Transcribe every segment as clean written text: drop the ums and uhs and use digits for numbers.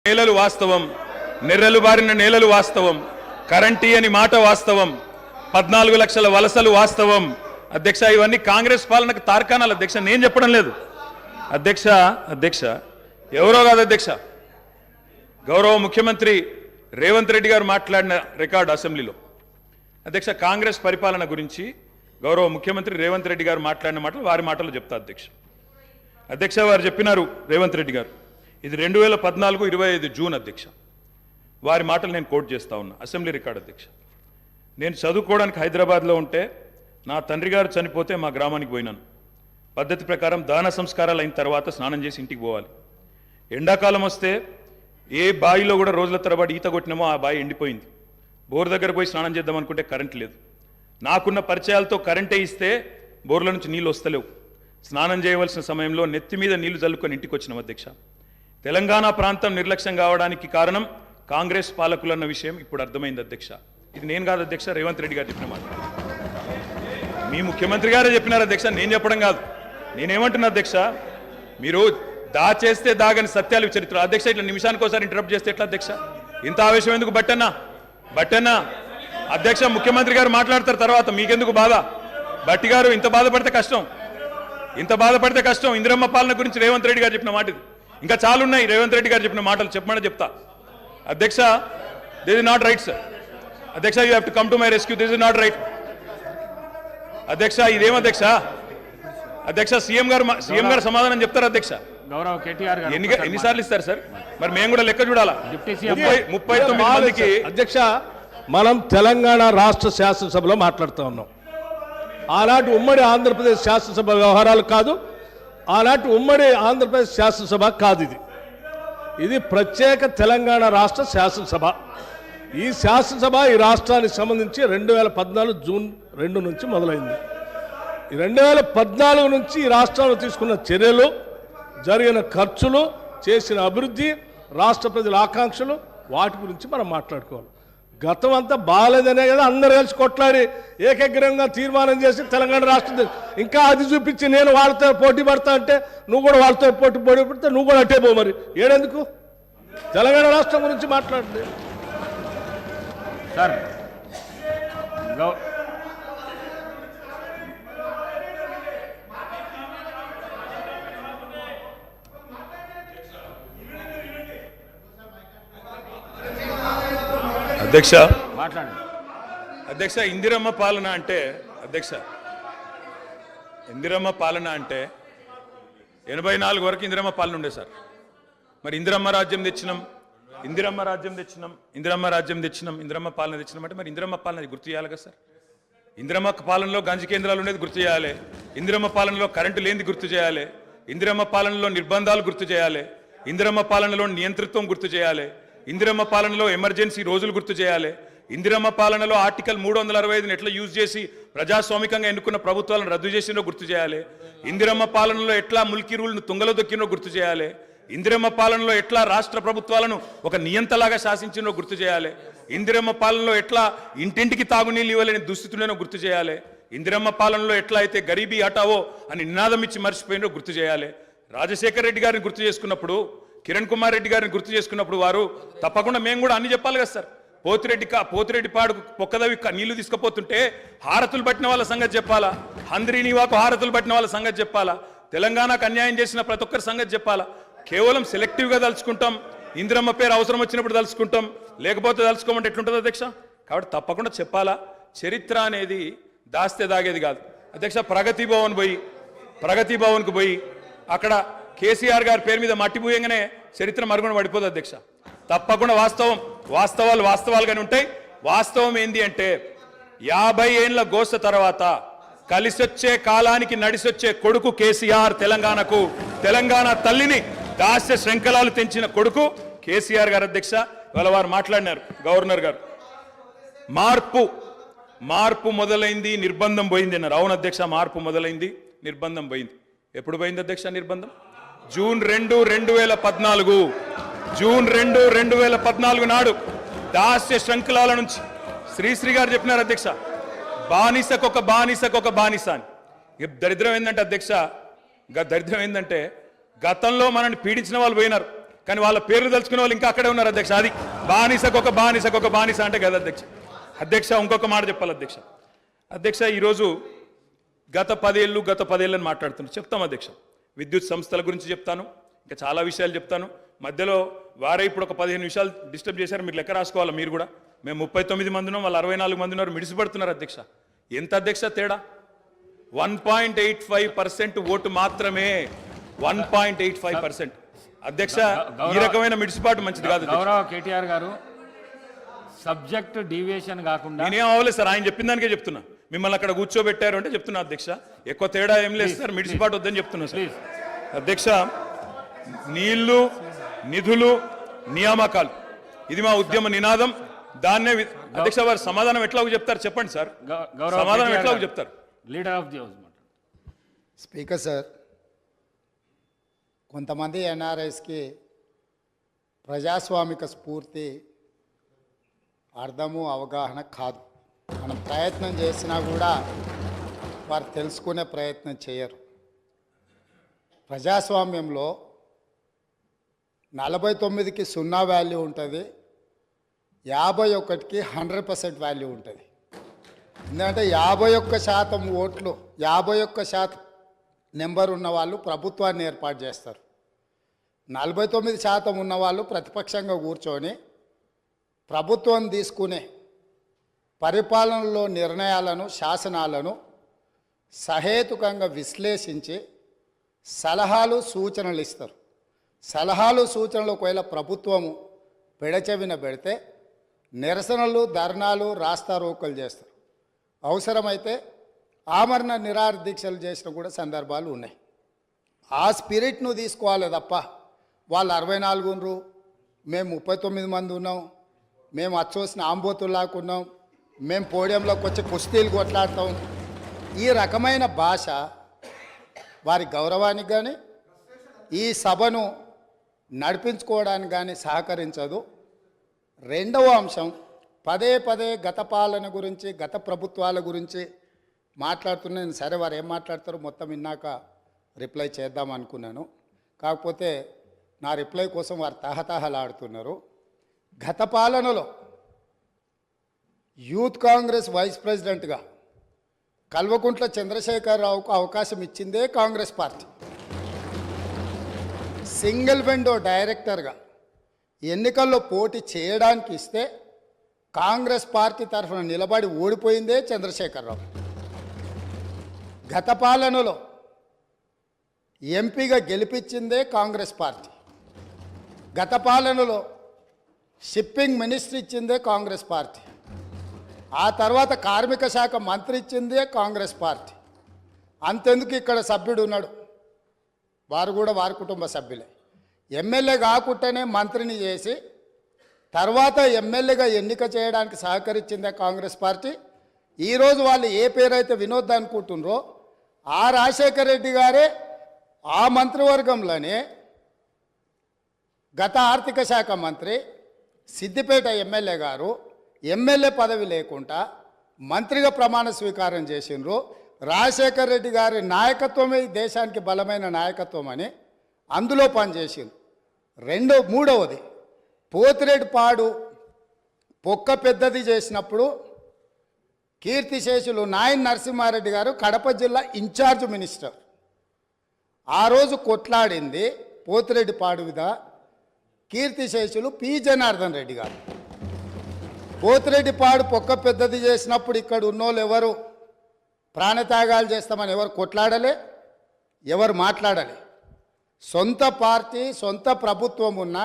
నేలలు వాస్తవం, నెర్రలు బారిన నేలలు వాస్తవం, కరెంటీ అని మాట వాస్తవం, 14 లక్షల వలసలు వాస్తవం. అధ్యక్ష, ఇవన్నీ కాంగ్రెస్ పాలనకు తార్కాణాలు అధ్యక్ష, నేను చెప్పడం లేదు అధ్యక్ష. ఎవరో కాదు అధ్యక్ష, గౌరవ ముఖ్యమంత్రి రేవంత్ రెడ్డి గారు మాట్లాడిన రికార్డు అసెంబ్లీలో. అధ్యక్ష, కాంగ్రెస్ పరిపాలన గురించి గౌరవ ముఖ్యమంత్రి రేవంత్ రెడ్డి గారు మాట్లాడిన మాటలు వారి మాటలు చెప్తా అధ్యక్ష. వారు చెప్పినారు రేవంత్ రెడ్డి గారు, ఇది 2014 25 జూన్ అధ్యక్ష. వారి మాటలు నేను కోట్ చేస్తా ఉన్నా, అసెంబ్లీ రికార్డు అధ్యక్ష. నేను చదువుకోవడానికి హైదరాబాద్లో ఉంటే నా తండ్రి గారు చనిపోతే మా గ్రామానికి పోయినాను. పద్ధతి ప్రకారం దాన సంస్కారాలు అయిన తర్వాత స్నానం చేసి ఇంటికి పోవాలి. ఎండాకాలం వస్తే ఏ బావిలో కూడా రోజుల తరబడి ఈత కొట్టినామో ఆ బావి ఎండిపోయింది. బోర్ దగ్గర పోయి స్నానం చేద్దాం అనుకుంటే కరెంట్ లేదు. నాకున్న పరిచయాలతో కరెంటే ఇస్తే బోర్ల నుంచి నీళ్ళు వస్తలేవు. స్నానం చేయవలసిన సమయంలో నెత్తి మీద నీళ్లు చల్లుకొని ఇంటికి వచ్చినాం అధ్యక్ష. తెలంగాణ ప్రాంతం నిర్లక్ష్యం కావడానికి కారణం కాంగ్రెస్ పాలకులన్న విషయం ఇప్పుడు అర్థమైంది అధ్యక్ష. ఇది నేను కాదు అధ్యక్ష, రేవంత్ రెడ్డి గారు చెప్పిన మాట. మీ ముఖ్యమంత్రి గారే చెప్పినారు అధ్యక్ష, నేను చెప్పడం కాదు. నేనేమంటున్నా అధ్యక్ష, మీరు దాచేస్తే దాగని సత్యాలు చరిత్ర అధ్యక్ష. ఇట్లా నిమిషానికి ఒకసారి ఇంటరప్ట్ చేస్తే ఎట్లా అధ్యక్ష? ఇంత ఆవేశం ఎందుకు? బట్టన్నా అధ్యక్ష, ముఖ్యమంత్రి గారు మాట్లాడతారు తర్వాత, మీకెందుకు బాధ? బట్టి గారు ఇంత బాధపడితే కష్టం. ఇందిరమ్మ పాలన గురించి రేవంత్ రెడ్డి గారు చెప్పిన మాట ఇది. ఇంకా చాలా ఉన్నాయి రేవంత్ రెడ్డి గారు చెప్పిన మాటలు, చెప్పమని చెప్తా అధ్యక్ష. This is not right sir. అధ్యక్ష, you have to come to my rescue. This is not right అధ్యక్ష. ఇదేం అధ్యక్ష? అధ్యక్ష, సీఎం గారు సమాధానం చెప్తారు అధ్యక్ష. గౌరవ కేటీఆర్ గారు ఎన్నిసార్లు ఇస్తారు సార్? మరి మేము కూడా లెక్క చూడాలా? 39 మందికి అధ్యక్ష, మనం తెలంగాణ రాష్ట్ర శాసనసభలో మాట్లాడుతూ ఉన్నాం. ఆనాటి ఉమ్మడి ఆంధ్రప్రదేశ్ శాసనసభ వ్యవహారాలు కాదు, ఆనాటి ఉమ్మడి ఆంధ్రప్రదేశ్ శాసనసభ కాదు. ఇది ప్రత్యేక తెలంగాణ రాష్ట్ర శాసనసభ. ఈ శాసనసభ ఈ రాష్ట్రానికి సంబంధించి 2014 జూన్ 2 నుంచి మొదలైంది. ఈ 2014 నుంచి ఈ రాష్ట్రంలో తీసుకున్న చర్యలు, జరిగిన ఖర్చులు, చేసిన అభివృద్ధి, రాష్ట్ర ప్రజల ఆకాంక్షలు, వాటి గురించి మనం మాట్లాడుకోవాలి. గతం అంతా బాగాలేదనే కదా అందరు కలిసి కొట్లాడి ఏకగ్రీవంగా తీర్మానం చేసి తెలంగాణ రాష్ట్రం ఇంకా అది చూపించి నేను వాళ్ళతో పోటీ పడతా అంటే నువ్వు కూడా వాళ్ళతో పోటీ పడితే నువ్వు కూడా అట్టే పో. మరి ఏడెందుకు తెలంగాణ రాష్ట్రం గురించి మాట్లాడండి సార్. అధ్యక్ష, మాట్లాడండి అధ్యక్ష. ఇందిరమ్మ పాలన అంటే 84 వరకు ఇందిరమ్మ పాలన ఉండే సార్. మరి ఇందిరమ్మ రాజ్యం తెచ్చినాం ఇందిరమ్మ పాలన తెచ్చినాం అంటే మరి ఇందిరమ్మ పాలన గుర్తు చేయాలి కదా సార్. ఇందిరమ్మ పాలనలో గంజి కేంద్రాలు ఉండేది గుర్తు చేయాలి, ఇందిరమ్మ పాలనలో కరెంటు లేనిది గుర్తు చేయాలి, ఇందిరమ్మ పాలనలో నిర్బంధాలు గుర్తు చేయాలి, ఇందిరమ్మ పాలనలో నియంతృత్వం గుర్తు చేయాలి, ఇందిరమ్మ పాలనలో ఎమర్జెన్సీ రోజులు గుర్తు చేయాలి, ఇందిరమ్మ పాలనలో ఆర్టికల్ 365ని ఎట్లా యూజ్ చేసి ప్రజాస్వామికంగా ఎన్నుకున్న ప్రభుత్వాలను రద్దు చేసినో గుర్తు చేయాలి, ఇందిరమ్మ పాలనలో ఎట్లా ముల్కీ రూల్ను తుంగలో దొక్కినో గుర్తు చేయాలి, ఇందిరమ్మ పాలనలో ఎట్లా రాష్ట్ర ప్రభుత్వాలను ఒక నియంతలాగా శాసించినో గుర్తు చేయాలి, ఇందిరమ్మ పాలనలో ఎట్లా ఇంటింటికి తాగునీళ్ళు ఇవ్వలేని దుస్థితులను గుర్తు చేయాలి, ఇందిరమ్మ పాలనలో ఎట్లా అయితే గరీబీ హటావో అని నినాదం ఇచ్చి మర్చిపోయినో గుర్తు చేయాలి. రాజశేఖర్ రెడ్డి గారిని గుర్తు చేసుకున్నప్పుడు, కిరణ్ కుమార్ రెడ్డి గారిని గుర్తు చేసుకున్నప్పుడు వారు తప్పకుండా మేము కూడా అన్ని చెప్పాలి కదా సార్. పోతిరెడ్డిపాడు పొక్కదవి నీళ్లు తీసుకుపోతుంటే హారతులు పట్టిన వాళ్ళ సంగతి చెప్పాలా, హంద్రీనివాకు హారతులు పట్టిన వాళ్ళ సంగతి చెప్పాలా, తెలంగాణకు అన్యాయం చేసిన ప్రతి ఒక్కరి సంగతి చెప్పాలా. కేవలం సెలెక్టివ్గా తలుచుకుంటాం, ఇందిరమ్మ పేరు అవసరం వచ్చినప్పుడు తలుచుకుంటాం, లేకపోతే తలుచుకోమంటే ఎట్లుంటుంది అధ్యక్ష? కాబట్టి తప్పకుండా చెప్పాలా. చరిత్ర అనేది దాస్తే దాగేది కాదు అధ్యక్ష. ప్రగతి భవన్కు పోయి అక్కడ కేసీఆర్ గారి పేరు మీద మట్టి పూయంగానే చరిత్ర మరుగున పడిపోదు అధ్యక్ష. తప్పకుండా వాస్తవాలుగానే ఉంటాయి. వాస్తవం ఏంది అంటే 50 ఏళ్ల గోస తర్వాత కలిసొచ్చే కాలానికి నడిసొచ్చే కొడుకు కేసీఆర్. తెలంగాణ తల్లిని దాస్య శృంఖలాలు తెంచిన కొడుకు కేసీఆర్ గారు అధ్యక్ష. ఇవాళ వారు మాట్లాడినారు గవర్నర్ గారు, మార్పు మొదలైంది, నిర్బంధం పోయింది అన్నారు. అవును అధ్యక్ష, మార్పు మొదలైంది, నిర్బంధం పోయింది. ఎప్పుడు పోయింది అధ్యక్ష నిర్బంధం? జూన్ 2, 2014 నాడు దాస్య శృంఖలాల నుంచి శ్రీశ్రీ గారు చెప్పినారు అధ్యక్ష, బానిసకొక బానిస అని. దరిద్రం ఏంటంటే అధ్యక్ష, దరిద్రం ఏంటంటే గతంలో మనల్ని పీడించిన వాళ్ళు పోయినారు, కానీ వాళ్ళ పేర్లు తలుచుకునే వాళ్ళు ఇంకా అక్కడే ఉన్నారు అధ్యక్ష. అది బానిసకొక బానిస అంటే కదా అధ్యక్ష. అధ్యక్ష ఇంకొక మాట చెప్పాలి అధ్యక్ష. అధ్యక్ష ఈరోజు గత 10 ఏళ్ళని మాట్లాడుతున్నారు. చెప్తాం అధ్యక్ష. విద్యుత్ సంస్థల గురించి చెప్తాను, ఇంకా చాలా విషయాలు చెప్తాను. మధ్యలో వారే ఇప్పుడు ఒక 15 నిమిషాలు డిస్టర్బ్ చేశారు. మీరు లెక్క రాసుకోవాలి మీరు కూడా. మేము 39 మంది ఉన్నాం, వాళ్ళు 64 మంది ఉన్నారు. మిడిసిపడుతున్నారు అధ్యక్ష. ఎంత అధ్యక్ష తేడా? 1.85% ఓటు మాత్రమే. 1.85%. అధ్యక్ష ఈ రకమైన మిడిసిపాటు మంచిది కాదు. గౌరవ కేటీఆర్ గారు, సబ్జెక్ట్ డీవియేషన్ కాకుండా నేనేం అవ్వలేదు సార్, ఆయన చెప్పిన దానికే చెప్తున్నా. మిమ్మల్ని అక్కడ కూర్చోబెట్టారు అంటే చెప్తున్నా అధ్యక్ష. ఎక్కువ తేడా ఏం లేదు సార్, మిడిసిపాటు వద్దని చెప్తున్నా సార్. అధ్యక్ష, నీళ్లు, నిధులు, నియామకాలు ఇది మా ఉద్యమ నినాదం. దాన్నే అధ్యక్ష వారు సమాధానం ఎట్లా చెప్తారు చెప్పండి సార్. సమాధానం ఎట్లా చెప్తారు? Leader of the house. Speaker sir, కొంతమంది ఎన్ఆర్ఐస్కి ప్రజాస్వామిక స్ఫూర్తి అర్థము అవగాహన కాదు. మనం ప్రయత్నం చేసినా కూడా వారు తెలుసుకునే ప్రయత్నం చేయరు. ప్రజాస్వామ్యంలో 49కి 0 వాల్యూ ఉంటుంది, 51కి 100% వాల్యూ ఉంటుంది. ఎందుకంటే 51% ఓట్లు, 51% నెంబర్ ఉన్న వాళ్ళు ప్రభుత్వాన్ని ఏర్పాటు చేస్తారు. 49% ఉన్నవాళ్ళు ప్రతిపక్షంగా కూర్చొని ప్రభుత్వం తీసుకునే పరిపాలనలో నిర్ణయాలను, శాసనాలను సహేతుకంగా విశ్లేషించి సలహాలు, సూచనలు ఇస్తారు. సలహాలు, సూచనలు ఒకవేళ ప్రభుత్వము పెడచెవిన పెడితే నిరసనలు, ధర్నాలు, రాస్తారోకలు చేస్తారు. అవసరమైతే ఆమరణ నిరాహార దీక్షలు చేసిన కూడా సందర్భాలు ఉన్నాయి. ఆ స్పిరిట్ను తీసుకోవాలి తప్ప వాళ్ళు 64 ఉన్నారు, మేము 39 మంది ఉన్నాం, మేము అచ్చోసిన ఆంబోతుల్లాకున్నాం, మేము పోడియంలోకి వచ్చి కుస్తీలు కొట్లాడతాం, ఈ రకమైన భాష వారి గౌరవానికి కానీ ఈ సభను నడిపించుకోవడానికి కానీ సహకరించదు. రెండవ అంశం, పదే గత పాలన గురించి, గత ప్రభుత్వాల గురించి మాట్లాడుతున్నాను. సరే, వారు ఏం మాట్లాడతారో మొత్తం విన్నాక రిప్లై చేద్దాం అనుకున్నాను. కాకపోతే నా రిప్లై కోసం వారు తహతహలాడుతున్నారు. గత పాలనలో యూత్ కాంగ్రెస్ వైస్ ప్రెసిడెంట్గా కల్వకుంట్ల చంద్రశేఖరరావుకు అవకాశం ఇచ్చిందే కాంగ్రెస్ పార్టీ. సింగిల్ విండో డైరెక్టర్గా ఎన్నికల్లో పోటీ చేయడానికి ఇస్తే కాంగ్రెస్ పార్టీ తరఫున నిలబడి ఓడిపోయిందే చంద్రశేఖరరావు. గత పాలనలో ఎంపీగా గెలిపించిందే కాంగ్రెస్ పార్టీ. గత పాలనలో షిప్పింగ్ మినిస్టర్ ఇచ్చిందే కాంగ్రెస్ పార్టీ. ఆ తర్వాత కార్మిక శాఖ మంత్రి ఇచ్చిందే కాంగ్రెస్ పార్టీ. అంతెందుకు ఇక్కడ సభ్యుడు ఉన్నాడు, వారు కూడా వారి కుటుంబ సభ్యులే. ఎమ్మెల్యే కాకుండానే మంత్రిని చేసి తర్వాత ఎమ్మెల్యేగా ఎన్నిక చేయడానికి సహకరించిందే కాంగ్రెస్ పార్టీ. ఈరోజు వాళ్ళు ఏ పేరైతే వినోద్ అనుకుంటున్నారో ఆ రాజశేఖర రెడ్డి గారే ఆ మంత్రివర్గంలోనే గత ఆర్థిక శాఖ మంత్రి, సిద్దిపేట ఎమ్మెల్యే గారు ఎమ్మెల్యే పదవి లేకుండా మంత్రిగా ప్రమాణ స్వీకారం చేసిండ్రు. రాజశేఖర రెడ్డి గారి నాయకత్వమే ఈ దేశానికి బలమైన నాయకత్వం అని అందులో పనిచేసింది. మూడవది, పోతిరెడ్డిపాడు పొక్క పెద్దది చేసినప్పుడు కీర్తిశేషులు నాయన్ నరసింహారెడ్డి గారు కడప జిల్లా ఇన్ఛార్జ్ మినిస్టర్. ఆ రోజు కొట్లాడింది పోతిరెడ్డిపాడు మీద కీర్తిశేషులు పి జనార్దన్ రెడ్డి గారు. పోతిరెడ్డిపాడు పొక్క పెద్దది చేసినప్పుడు ఇక్కడ ఉన్నోళ్ళు ఎవరు ప్రాణత్యాగాలు చేస్తామని ఎవరు కొట్లాడలే, ఎవరు మాట్లాడలే. సొంత పార్టీ, సొంత ప్రభుత్వం ఉన్న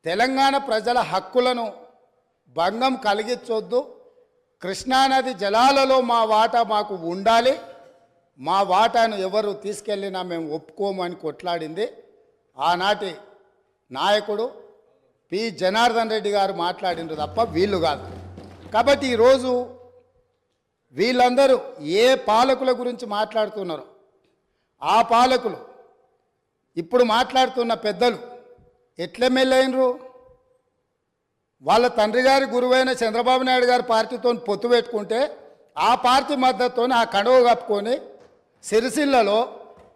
తెలంగాణ ప్రజల హక్కులను భంగం కలిగించొద్దు, కృష్ణానది జలాలలో మా వాటా మాకు ఉండాలి, మా వాటాను ఎవరు తీసుకెళ్ళినా మేము ఒప్పుకోము అని కొట్లాడింది ఆనాటి నాయకుడు పి జనార్దన్ రెడ్డి గారు మాట్లాడిండ్రు తప్ప వీళ్ళు కాదు. కాబట్టి ఈరోజు వీళ్ళందరూ ఏ పాలకుల గురించి మాట్లాడుతున్నారు, ఆ పాలకులు ఇప్పుడు మాట్లాడుతున్న పెద్దలు ఎట్లెమ్మెల్యేనరు? వాళ్ళ తండ్రి గారి గురువైన చంద్రబాబు నాయుడు గారి పార్టీతో పొత్తు పెట్టుకుంటే ఆ పార్టీ మద్దతుతో ఆ కడువ కప్పుకొని సిరిసిల్లలో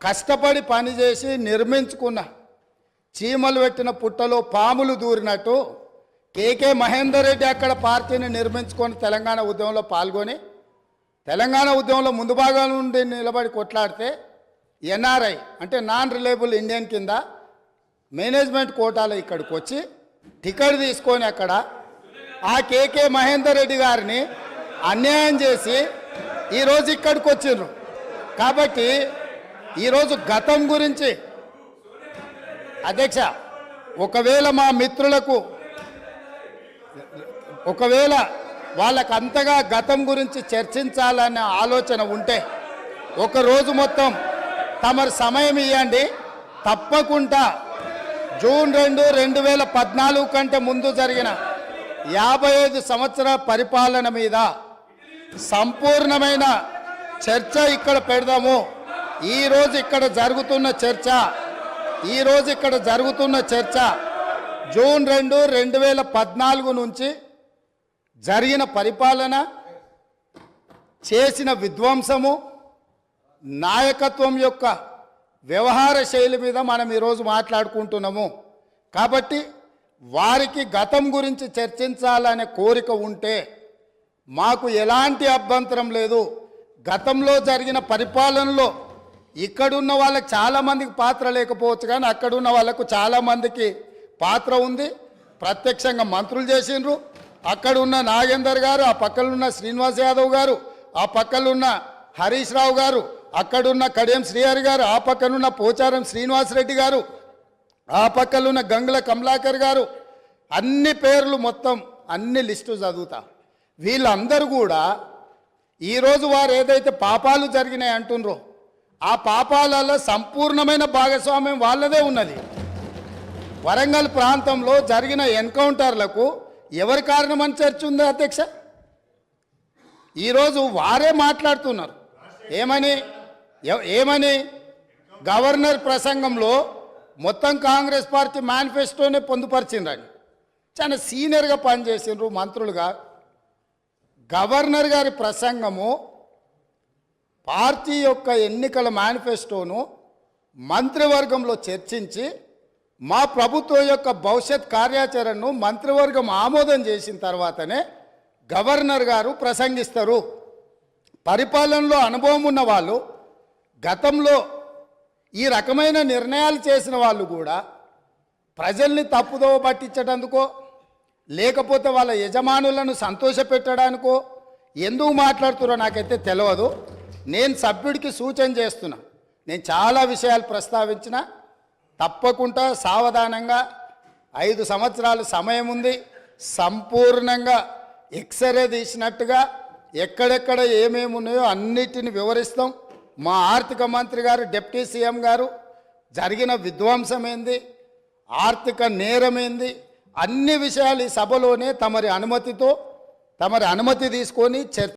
కష్టపడి పనిచేసి నిర్మించుకున్న చీమలు పెట్టిన పుట్టలో పాములు దూరినట్టు కేకే మహేందర్ రెడ్డి అక్కడ పార్టీని నిర్మించుకొని తెలంగాణ ఉద్యమంలో పాల్గొని తెలంగాణ ఉద్యమంలో ముందు భాగం నుండి నిలబడి కొట్లాడితే ఎన్ఆర్ఐ అంటే నాన్ రిలయబుల్ ఇండియన్ కింద మేనేజ్మెంట్ కోటాలో ఇక్కడికి వచ్చి టికెట్ తీసుకొని అక్కడ ఆ కేకే మహేందర్ రెడ్డి గారిని అన్యాయం చేసి ఈరోజు ఇక్కడికి వచ్చిండ్రు. కాబట్టి ఈరోజు గతం గురించి అధ్యక్ష ఒకవేళ మా మిత్రులకు ఒకవేళ వాళ్ళకు అంతగా గతం గురించి చర్చించాలనే ఆలోచన ఉంటే ఒక రోజు మొత్తం తమరు సమయం ఇవ్వండి. తప్పకుండా జూన్ 2, 2014 కంటే ముందు జరిగిన 55 సంవత్సరాల పరిపాలన మీద సంపూర్ణమైన చర్చ ఇక్కడ పెడదాము. ఈరోజు ఇక్కడ జరుగుతున్న చర్చ జూన్ 2, 2014 నుంచి జరిగిన పరిపాలన, చేసిన విధ్వంసము, నాయకత్వం యొక్క వ్యవహార శైలి మీద మనం ఈరోజు మాట్లాడుకుంటున్నాము. కాబట్టి వారికి గతం గురించి చర్చించాలనే కోరిక ఉంటే మాకు ఎలాంటి అభ్యంతరం లేదు. గతంలో జరిగిన పరిపాలనలో ఇక్కడున్న వాళ్ళకి చాలామందికి పాత్ర లేకపోవచ్చు, కానీ అక్కడున్న వాళ్ళకు చాలామందికి పాత్ర ఉంది. ప్రత్యక్షంగా మంత్రులు చేసిండ్రు. అక్కడున్న నాగేందర్ గారు, ఆ పక్కనున్న శ్రీనివాస్ యాదవ్ గారు, ఆ పక్కనున్న హరీష్ రావు గారు, అక్కడున్న కడియం శ్రీహరి గారు, ఆ పక్కనున్న పోచారం శ్రీనివాసరెడ్డి గారు, ఆ పక్కనున్న గంగుల కమలాకర్ గారు, అన్ని పేర్లు మొత్తం అన్ని లిస్టు చదువుతా. వీళ్ళందరూ కూడా ఈరోజు వారు ఏదైతే పాపాలు జరిగినాయి అంటుండ్రో ఆ పాపాలలో సంపూర్ణమైన భాగస్వామ్యం వాళ్ళదే ఉన్నది. వరంగల్ ప్రాంతంలో జరిగిన ఎన్కౌంటర్లకు ఎవరి కారణమని చర్చ ఉంది అధ్యక్ష? ఈరోజు వారే మాట్లాడుతున్నారు. ఏమని గవర్నర్ ప్రసంగంలో మొత్తం కాంగ్రెస్ పార్టీ మేనిఫెస్టోనే పొందుపరిచిండ్రని చాలా సీనియర్గా పనిచేసిండ్రు మంత్రులుగా. గవర్నర్ గారి ప్రసంగము పార్టీ యొక్క ఎన్నికల మేనిఫెస్టోను మంత్రివర్గంలో చర్చించి మా ప్రభుత్వం యొక్క భవిష్యత్ కార్యాచరణను మంత్రివర్గం ఆమోదం చేసిన తర్వాతనే గవర్నర్ గారు ప్రసంగిస్తారు. పరిపాలనలో అనుభవం ఉన్న వాళ్ళు, గతంలో ఈ రకమైన నిర్ణయాలు చేసిన వాళ్ళు కూడా ప్రజల్ని తప్పుదోవ పట్టించడానికో లేకపోతే వాళ్ళ యజమానులను సంతోషపెట్టడానికో ఎందుకు మాట్లాడుతున్నారో నాకైతే తెలియదు. నేను సభ్యుడికి సూచన చేస్తున్నా. నేను చాలా విషయాలు ప్రస్తావించిన, తప్పకుండా సావధానంగా 5 సంవత్సరాలు సమయం ఉంది. సంపూర్ణంగా ఎక్స్రే తీసినట్టుగా ఎక్కడెక్కడ ఏమేమి ఉన్నాయో అన్నిటిని వివరిస్తాం. మా ఆర్థిక మంత్రి గారు, డిప్యూటీ సీఎం గారు జరిగిన విధ్వంసం ఏంది, ఆర్థిక నేరం ఏంది, అన్ని విషయాలు ఈ సభలోనే తమరి అనుమతి తీసుకొని చర్చ